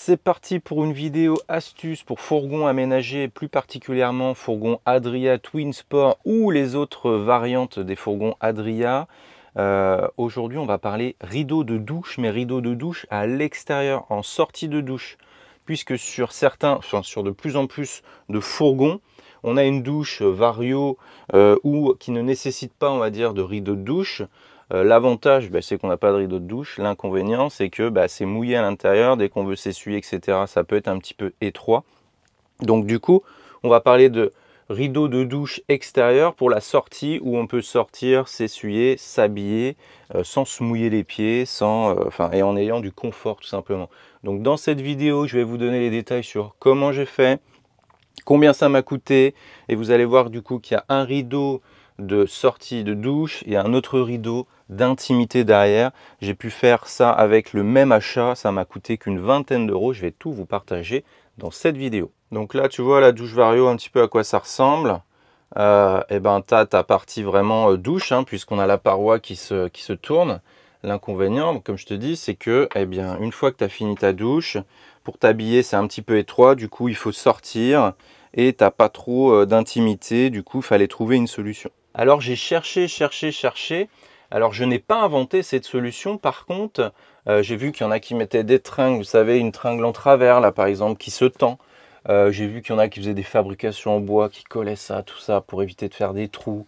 C'est parti pour une vidéo astuce pour fourgon aménagé, plus particulièrement fourgon Adria Twin Sport ou les autres variantes des fourgons Adria. Aujourd'hui, on va parler rideau de douche, mais rideau de douche à l'extérieur, en sortie de douche. Puisque sur sur de plus en plus de fourgons, on a une douche vario ou qui ne nécessite pas, on va dire, de rideau de douche. L'avantage, c'est qu'on n'a pas de rideau de douche. L'inconvénient, c'est que c'est mouillé à l'intérieur. Dès qu'on veut s'essuyer, etc., ça peut être un petit peu étroit. Donc du coup, on va parler de rideau de douche extérieur pour la sortie où on peut sortir, s'essuyer, s'habiller sans se mouiller les pieds, et en ayant du confort tout simplement. Donc dans cette vidéo, je vais vous donner les détails sur comment j'ai fait, combien ça m'a coûté, et vous allez voir du coup qu'il y a un rideau de sortie de douche et un autre rideau d'intimité derrière. J'ai pu faire ça avec le même achat, ça m'a coûté qu'une vingtaine d'euros. Je vais tout vous partager dans cette vidéo. Donc là, tu vois la douche vario un petit peu à quoi ça ressemble. Tu as ta partie vraiment douche, puisqu'on a la paroi qui se tourne. L'inconvénient, comme je te dis, c'est que une fois que tu as fini ta douche, pour t'habiller, c'est un petit peu étroit. Du coup, il faut sortir et tu n'as pas trop d'intimité. Du coup, il fallait trouver une solution. Alors, j'ai cherché. Alors, je n'ai pas inventé cette solution. Par contre, j'ai vu qu'il y en a qui mettaient des tringles. Vous savez, une tringle en travers, là, par exemple, qui se tend. J'ai vu qu'il y en a qui faisaient des fabrications en bois, qui collaient ça, tout ça, pour éviter de faire des trous.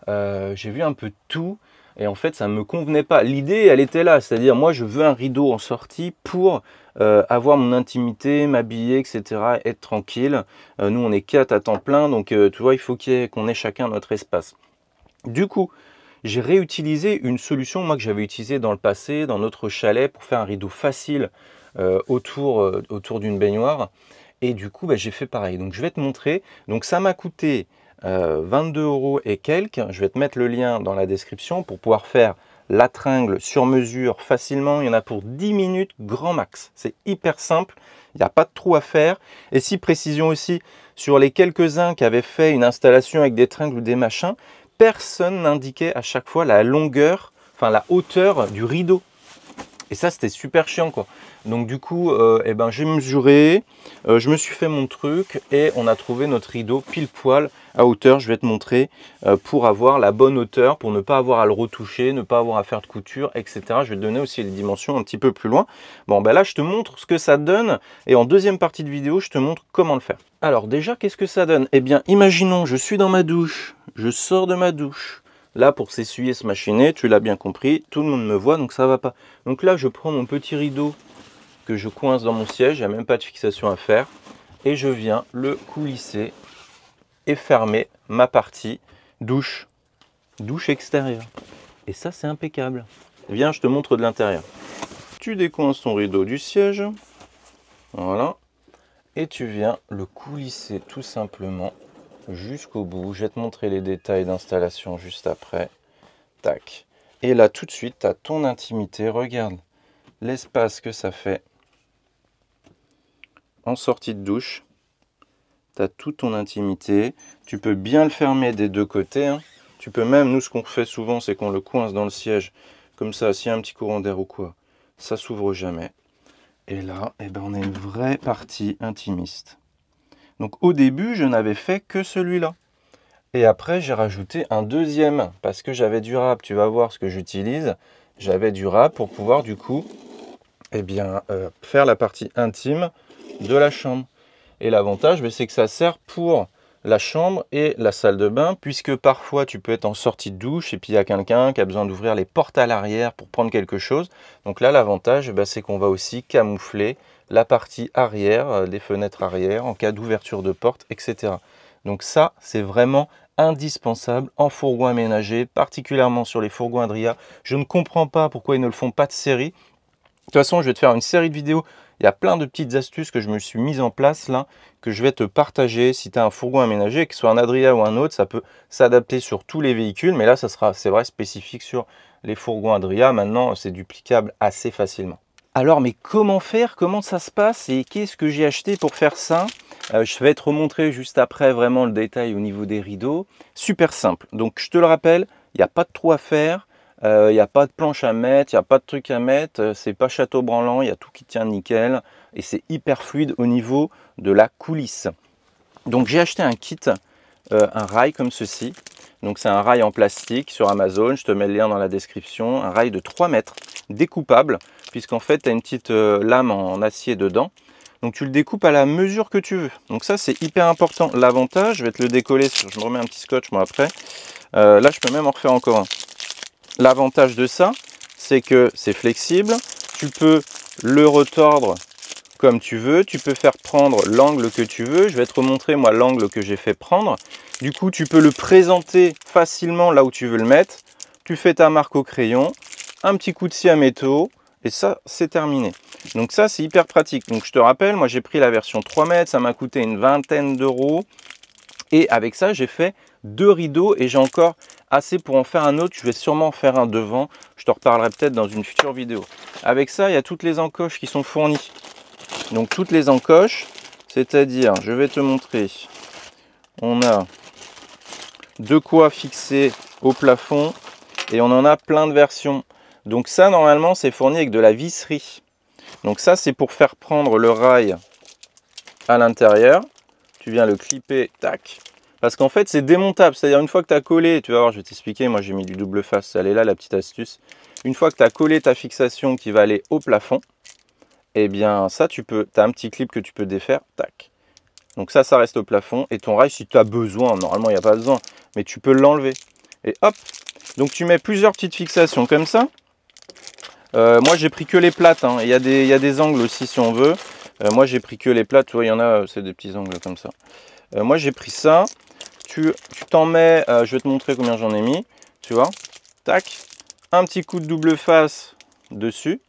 J'ai vu un peu de tout. Et en fait, ça ne me convenait pas. L'idée, elle était là. C'est-à-dire, moi, je veux un rideau en sortie pour avoir mon intimité, m'habiller, etc. Être tranquille. Nous, on est 4 à temps plein. Donc, tu vois, il faut qu'on ait chacun notre espace. Du coup, j'ai réutilisé une solution, moi, que j'avais utilisée dans le passé, dans notre chalet, pour faire un rideau facile autour d'une baignoire. Et du coup, j'ai fait pareil. Donc, je vais te montrer. Donc, ça m'a coûté 22 euros et quelques. Je vais te mettre le lien dans la description pour pouvoir faire la tringle sur mesure facilement. Il y en a pour 10 minutes grand max. C'est hyper simple. Il n'y a pas de trou à faire. Et si précision aussi, sur les quelques-uns qui avaient fait une installation avec des tringles ou des machins, personne n'indiquait à chaque fois la longueur, enfin la hauteur du rideau. Et ça, c'était super chiant, quoi. Donc du coup, j'ai mesuré, je me suis fait mon truc et on a trouvé notre rideau pile poil à hauteur. Je vais te montrer pour avoir la bonne hauteur, pour ne pas avoir à le retoucher, ne pas avoir à faire de couture, etc. Je vais te donner aussi les dimensions un petit peu plus loin. Bon, là, je te montre ce que ça donne et en deuxième partie de vidéo, je te montre comment le faire. Alors déjà, qu'est-ce que ça donne? Eh bien, imaginons, je suis dans ma douche, je sors de ma douche. Là, pour s'essuyer, se machiner, tu l'as bien compris, tout le monde me voit, donc ça va pas. Donc là, je prends mon petit rideau que je coince dans mon siège, il n'y a même pas de fixation à faire, et je viens le coulisser et fermer ma partie douche extérieure. Et ça, c'est impeccable. Viens, je te montre de l'intérieur. Tu décoinces ton rideau du siège, voilà, et tu viens le coulisser tout simplement jusqu'au bout. Je vais te montrer les détails d'installation juste après. Tac. Et là, tout de suite, tu as ton intimité. Regarde l'espace que ça fait en sortie de douche. Tu as toute ton intimité. Tu peux bien le fermer des deux côtés. Tu peux même, nous, ce qu'on fait souvent, c'est qu'on le coince dans le siège. Comme ça, s'il y a un petit courant d'air ou quoi, ça s'ouvre jamais. Et là, on a une vraie partie intimiste. Donc au début, je n'avais fait que celui-là. Et après, j'ai rajouté un deuxième parce que j'avais du râpe. Tu vas voir ce que j'utilise. J'avais du râpe pour pouvoir du coup faire la partie intime de la chambre. Et l'avantage, c'est que ça sert pour la chambre et la salle de bain, puisque parfois tu peux être en sortie de douche et puis il y a quelqu'un qui a besoin d'ouvrir les portes à l'arrière pour prendre quelque chose. Donc là, l'avantage, c'est qu'on va aussi camoufler la partie arrière, des fenêtres arrière, en cas d'ouverture de porte, etc. Donc ça, c'est vraiment indispensable en fourgon aménagé, particulièrement sur les fourgons Adria. Je ne comprends pas pourquoi ils ne le font pas de série. De toute façon, je vais te faire une série de vidéos. Il y a plein de petites astuces que je me suis mis en place là, que je vais te partager. Si tu as un fourgon aménagé, que ce soit un Adria ou un autre, ça peut s'adapter sur tous les véhicules. Mais là, ça sera, c'est vrai, spécifique sur les fourgons Adria. Maintenant, c'est duplicable assez facilement. Alors, mais comment faire? Comment ça se passe? Et qu'est-ce que j'ai acheté pour faire ça? Je vais te remontrer juste après vraiment le détail au niveau des rideaux. Super simple. Donc, je te le rappelle, il n'y a pas de trou à faire. Il n'y a pas de planche à mettre, il n'y a pas de truc à mettre, c'est pas château branlant, il y a tout qui tient nickel et c'est hyper fluide au niveau de la coulisse. Donc j'ai acheté un kit, un rail comme ceci. Donc c'est un rail en plastique sur Amazon, je te mets le lien dans la description, un rail de 3 mètres découpable, puisqu'en fait tu as une petite lame en acier dedans. Donc tu le découpes à la mesure que tu veux. Donc ça c'est hyper important. L'avantage, je vais te le décoller, je me remets un petit scotch moi après. Là je peux même en refaire encore un. L'avantage de ça, c'est que c'est flexible, tu peux le retordre comme tu veux, tu peux faire prendre l'angle que tu veux. Je vais te remontrer moi l'angle que j'ai fait prendre. Du coup, tu peux le présenter facilement là où tu veux le mettre. Tu fais ta marque au crayon, un petit coup de scie à métaux et ça, c'est terminé. Donc ça, c'est hyper pratique. Donc je te rappelle, moi j'ai pris la version 3 mètres, ça m'a coûté une vingtaine d'euros. Et avec ça, j'ai fait 2 rideaux et j'ai encore assez pour en faire un autre. Je vais sûrement en faire un devant. Je te reparlerai peut-être dans une future vidéo. Avec ça, il y a toutes les encoches qui sont fournies. Donc toutes les encoches, c'est-à-dire, je vais te montrer, on a de quoi fixer au plafond et on en a plein de versions. Donc ça, normalement, c'est fourni avec de la visserie. Donc ça, c'est pour faire prendre le rail à l'intérieur. Tu viens le clipper, tac. Parce qu'en fait, c'est démontable. C'est-à-dire, une fois que tu as collé, tu vas voir, je vais t'expliquer, moi j'ai mis du double face, elle est là la petite astuce. Une fois que tu as collé ta fixation qui va aller au plafond, et bien ça, tu as un petit clip que tu peux défaire, tac. Donc ça reste au plafond. Et ton rail, si tu as besoin, normalement il n'y a pas besoin, mais tu peux l'enlever. Et hop, donc tu mets plusieurs petites fixations comme ça. Moi j'ai pris que les plates, hein. Il y a des angles aussi si on veut. Moi j'ai pris que les plates, tu vois, il y en a, c'est des petits angles comme ça. Moi j'ai pris ça. Tu t'en mets, je vais te montrer combien j'en ai mis, tu vois, tac, un petit coup de double face dessus,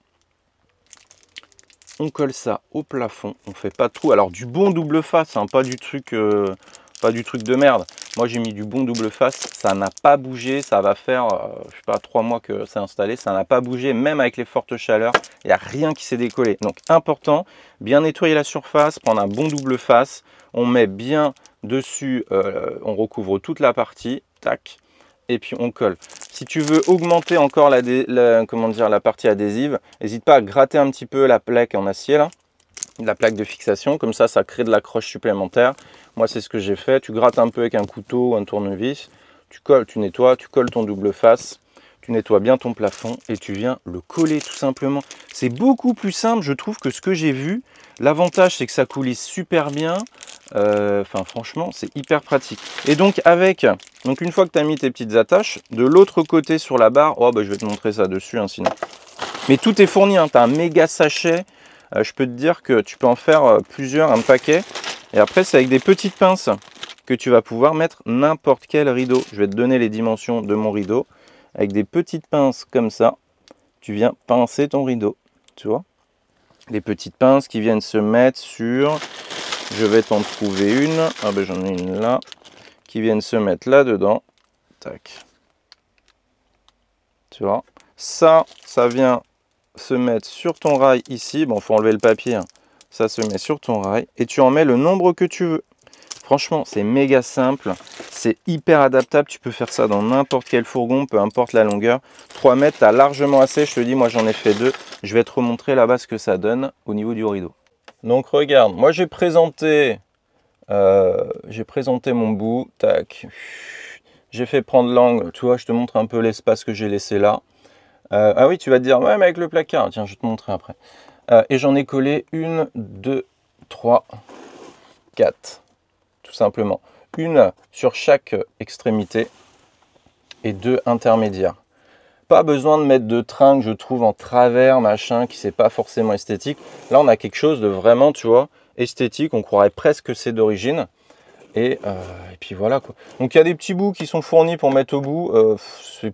on colle ça au plafond, on fait pas de trou, alors du bon double face, hein, pas du truc de merde. Moi j'ai mis du bon double face, ça n'a pas bougé, ça va faire, je sais pas, 3 mois que c'est installé, ça n'a pas bougé, même avec les fortes chaleurs, il n'y a rien qui s'est décollé. Donc important, bien nettoyer la surface, prendre un bon double face, on met bien dessus, on recouvre toute la partie, tac, et puis on colle. Si tu veux augmenter encore la partie adhésive, n'hésite pas à gratter un petit peu la plaque en acier là, la plaque de fixation, comme ça crée de l'accroche supplémentaire. Moi c'est ce que j'ai fait, tu grattes un peu avec un couteau ou un tournevis, tu colles, tu nettoies, tu colles ton double face, tu nettoies bien ton plafond et tu viens le coller tout simplement. C'est beaucoup plus simple je trouve que ce que j'ai vu. L'avantage c'est que ça coulisse super bien, enfin franchement c'est hyper pratique. Et donc une fois que tu as mis tes petites attaches, de l'autre côté sur la barre, oh bah je vais te montrer ça dessus hein, sinon. Mais tout est fourni, hein, tu as un méga sachet. Je peux te dire que tu peux en faire plusieurs, un paquet. Et après, c'est avec des petites pinces que tu vas pouvoir mettre n'importe quel rideau. Je vais te donner les dimensions de mon rideau. Avec des petites pinces comme ça, tu viens pincer ton rideau. Tu vois? Les petites pinces qui viennent se mettre sur... Je vais t'en trouver une. Ah ben j'en ai une là. Qui viennent se mettre là-dedans. Tac. Tu vois? Ça vient se mettre sur ton rail ici. Bon, faut enlever le papier. Hein. Ça se met sur ton rail et tu en mets le nombre que tu veux. Franchement, c'est méga simple. C'est hyper adaptable. Tu peux faire ça dans n'importe quel fourgon, peu importe la longueur. 3 mètres, tu as largement assez. Je te dis, moi j'en ai fait 2. Je vais te remontrer là-bas ce que ça donne au niveau du rideau. Donc regarde, moi j'ai présenté mon bout. Tac. J'ai fait prendre l'angle. Tu vois, je te montre un peu l'espace que j'ai laissé là. Ah oui, tu vas te dire, ouais, mais avec le placard. Tiens, je vais te montrer après. Et j'en ai collé 1, 2, 3, 4. Tout simplement. Une sur chaque extrémité et 2 intermédiaires. Pas besoin de mettre de tringle, je trouve, en travers, machin, qui c'est pas forcément esthétique. Là, on a quelque chose de vraiment, tu vois, esthétique. On croirait presque que c'est d'origine. Et puis voilà quoi. Donc il y a des petits bouts qui sont fournis pour mettre au bout.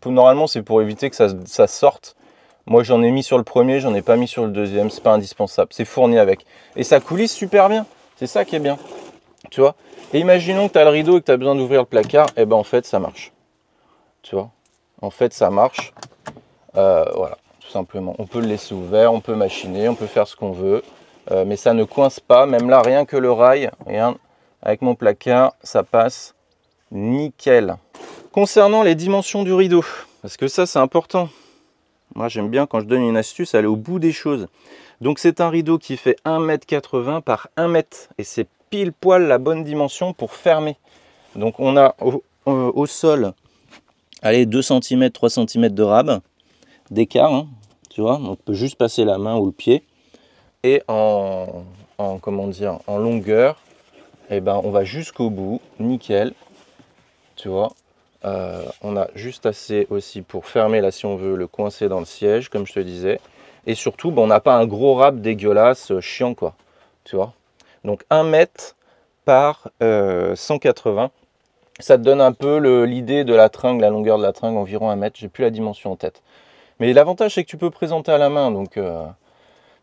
Normalement, c'est pour éviter que ça sorte. Moi, j'en ai mis sur le premier, j'en ai pas mis sur le deuxième. C'est pas indispensable. C'est fourni avec. Et ça coulisse super bien. C'est ça qui est bien. Tu vois. Et imaginons que tu as le rideau et que tu as besoin d'ouvrir le placard. Et ben en fait, ça marche. Tu vois. En fait, ça marche. Voilà, tout simplement. On peut le laisser ouvert, on peut machiner, on peut faire ce qu'on veut. Mais ça ne coince pas. Même là, rien que le rail. Regarde. Avec mon placard, ça passe nickel. Concernant les dimensions du rideau, Parce que ça, c'est important. Moi, j'aime bien quand je donne une astuce, aller au bout des choses. Donc, c'est un rideau qui fait 1,80 m par 1 m. Et c'est pile poil la bonne dimension pour fermer. Donc, on a au sol, allez, 2 cm, 3 cm de rab d'écart. Hein, tu vois, on peut juste passer la main ou le pied. Et comment dire, en longueur, eh ben, on va jusqu'au bout, nickel. Tu vois. On a juste assez aussi pour fermer là si on veut le coincer dans le siège comme je te disais, et surtout on n'a pas un gros rab dégueulasse chiant quoi, tu vois. Donc 1 mètre par 180, ça te donne un peu l'idée de la tringle, la longueur de la tringle environ 1 mètre, j'ai plus la dimension en tête, mais l'avantage c'est que tu peux présenter à la main, donc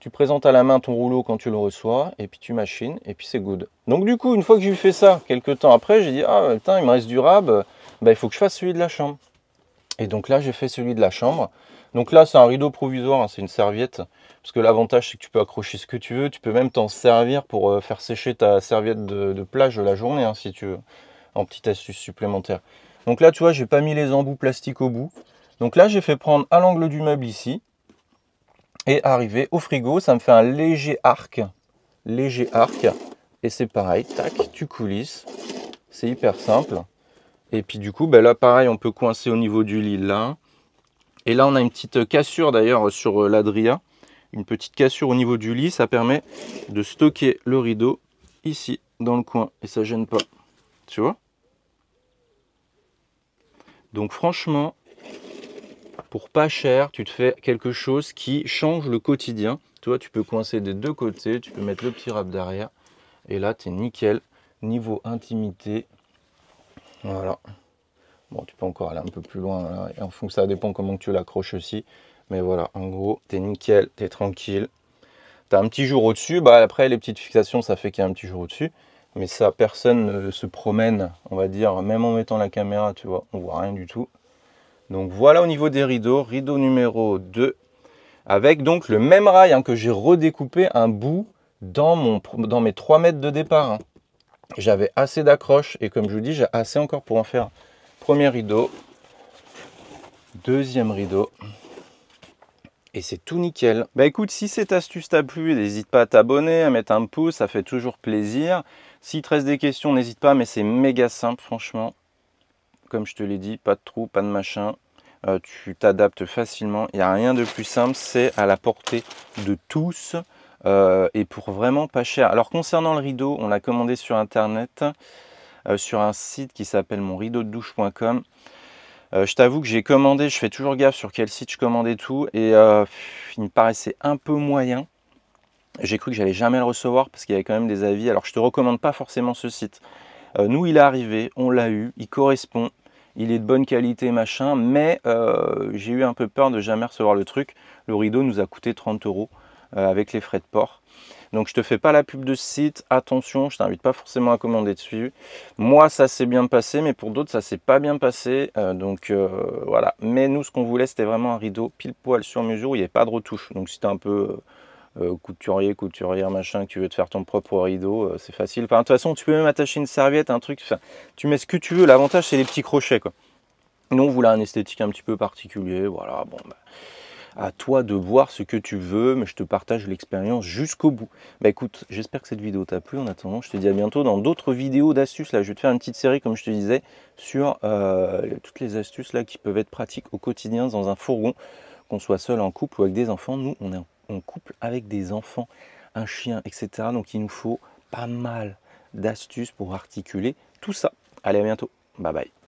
tu présentes à la main ton rouleau quand tu le reçois, et puis tu machines, et puis c'est good. Donc du coup, une fois que j'ai fait ça, quelques temps après, j'ai dit, ah putain, il me reste du rab, bah, il faut que je fasse celui de la chambre. Et donc là, j'ai fait celui de la chambre. Donc là, c'est un rideau provisoire, hein, c'est une serviette. Parce que l'avantage, c'est que tu peux accrocher ce que tu veux. Tu peux même t'en servir pour faire sécher ta serviette de plage de la journée, hein, si tu veux, en petite astuce supplémentaire. Donc là, tu vois, j'ai pas mis les embouts plastiques au bout. Donc là, j'ai fait prendre à l'angle du meuble ici. Et arrivé au frigo, ça me fait un léger arc. Léger arc. Et c'est pareil, tac, tu coulisses. C'est hyper simple. Et puis du coup, ben là pareil, on peut coincer au niveau du lit là. Et là, on a une petite cassure d'ailleurs sur l'Adria. Une petite cassure au niveau du lit, ça permet de stocker le rideau ici, dans le coin. Et ça gêne pas, tu vois. Donc franchement, pour pas cher, tu te fais quelque chose qui change le quotidien. Tu vois, tu peux coincer des deux côtés, tu peux mettre le petit rab derrière. Et là, tu es nickel. Niveau intimité, voilà. Bon, tu peux encore aller un peu plus loin, là, et en fond, ça dépend comment tu l'accroches aussi. Mais voilà, en gros, t'es nickel, t'es tranquille. T'as un petit jour au-dessus, bah après les petites fixations, ça fait qu'il y a un petit jour au-dessus. Mais ça, personne ne se promène, on va dire, même en mettant la caméra, tu vois, on voit rien du tout. Donc voilà au niveau des rideaux, rideau numéro 2. Avec donc le même rail hein, que j'ai redécoupé un bout dans mes 3 mètres de départ. Hein. J'avais assez d'accroche et comme je vous dis, j'ai assez encore pour en faire. Premier rideau, deuxième rideau, et c'est tout nickel. Bah écoute, si cette astuce t'a plu, n'hésite pas à t'abonner, à mettre un pouce, ça fait toujours plaisir. S'il te reste des questions, n'hésite pas, mais c'est méga simple franchement. Comme je te l'ai dit, pas de trou, pas de machin. Tu t'adaptes facilement, il n'y a rien de plus simple, c'est à la portée de tous et pour vraiment pas cher. Alors concernant le rideau, on l'a commandé sur internet, sur un site qui s'appelle monrideaudedouche.com. Je t'avoue que j'ai commandé, je fais toujours gaffe sur quel site je commande et tout, et il me paraissait un peu moyen. J'ai cru que j'allais jamais le recevoir parce qu'il y avait quand même des avis. Alors je te recommande pas forcément ce site. Nous il est arrivé, on l'a eu, il correspond. Il est de bonne qualité, machin, mais j'ai eu un peu peur de jamais recevoir le truc. Le rideau nous a coûté 30 € avec les frais de port. Donc je te fais pas la pub de ce site, attention, je t'invite pas forcément à commander dessus. Moi ça s'est bien passé, mais pour d'autres ça s'est pas bien passé. Voilà. Mais nous ce qu'on voulait c'était vraiment un rideau pile poil sur mesure où il n'y avait pas de retouche. Donc si tu es un peu couturier, couturière, machin, que tu veux te faire ton propre rideau, c'est facile. Enfin, de toute façon, tu peux même attacher une serviette, un truc, enfin, tu mets ce que tu veux. L'avantage, c'est les petits crochets, quoi. Nous, on voulait un esthétique un petit peu particulier, voilà, bon, bah, à toi de voir ce que tu veux, mais je te partage l'expérience jusqu'au bout. Bah écoute, j'espère que cette vidéo t'a plu. En attendant, je te dis à bientôt dans d'autres vidéos d'astuces. Là, je vais te faire une petite série, comme je te disais, sur toutes les astuces là qui peuvent être pratiques au quotidien dans un fourgon, qu'on soit seul, en couple ou avec des enfants. Nous, on est en couple avec des enfants, un chien, etc. Donc, il nous faut pas mal d'astuces pour articuler tout ça. Allez, à bientôt. Bye bye.